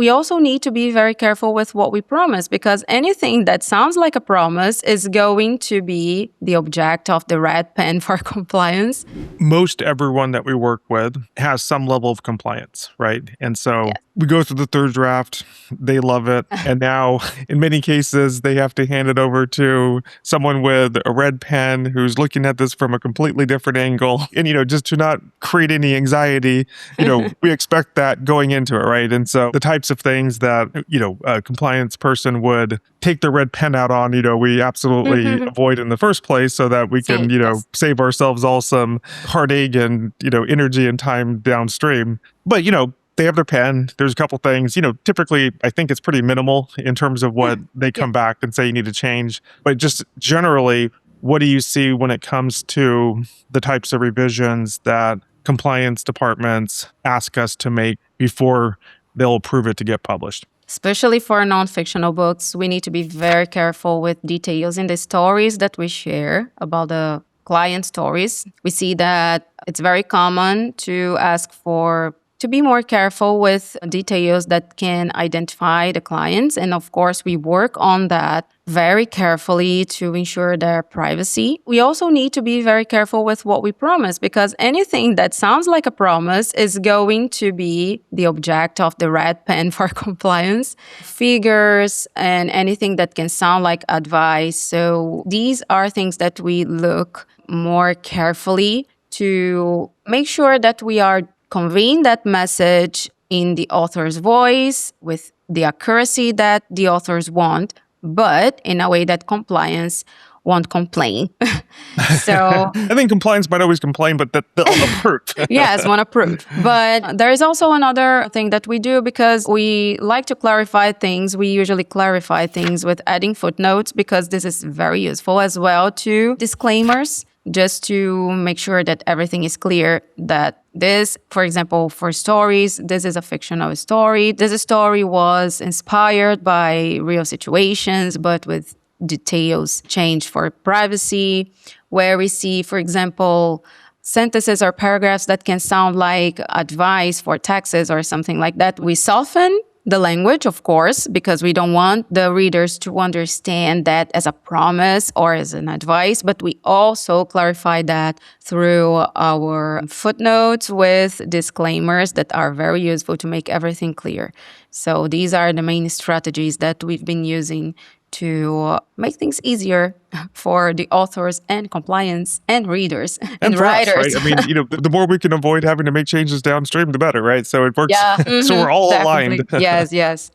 We also need to be very careful with what we promise, because anything that sounds like a promise is going to be the object of the red pen for compliance. Most everyone that we work with has some level of compliance, right? And so Yes. we go through the third draft, they love it. And now in many cases, they have to hand it over to someone with a red pen who's looking at this from a completely different angle. And, just to not create any anxiety, we expect that going into it, right? And so the types of things that, a compliance person would take the red pen out on, we absolutely avoid in the first place so that we can, Yes. save ourselves all some heartache and, energy and time downstream. But, they have their pen. There's a couple things, typically I think it's pretty minimal in terms of what they come back and say you need to change. But just generally, what do you see when it comes to the types of revisions that compliance departments ask us to make before they'll approve it to get published? Especially for non-fictional books, we need to be very careful with details in the stories that we share about the client stories. We see that it's very common to ask to be more careful with details that can identify the clients. And of course, we work on that very carefully to ensure their privacy. We also need to be very careful with what we promise, because anything that sounds like a promise is going to be the object of the red pen for compliance. Figures and anything that can sound like advice. So these are things that we look more carefully to make sure that we are conveying that message in the author's voice with the accuracy that the authors want, but in a way that compliance won't complain. So I think compliance might always complain, but that they'll approve. yes, won't approve. But there is also another thing that we do, because we like to clarify things. We usually clarify things with adding footnotes, because this is very useful as well to disclaimers, just to make sure that everything is clear, that this, for example, for stories, this is a fictional story. This story was inspired by real situations, but with details changed for privacy, where we see, for example, sentences or paragraphs that can sound like advice for taxes or something like that. We soften the language, of course, because we don't want the readers to understand that as a promise or as an advice, but we also clarify that through our footnotes with disclaimers that are very useful to make everything clear. So these are the main strategies that we've been using to make things easier for the authors and compliance and readers and writers. Us, right? I mean, the more we can avoid having to make changes downstream, the better, right? So it works. Yeah. So we're all Definitely. aligned. Yes.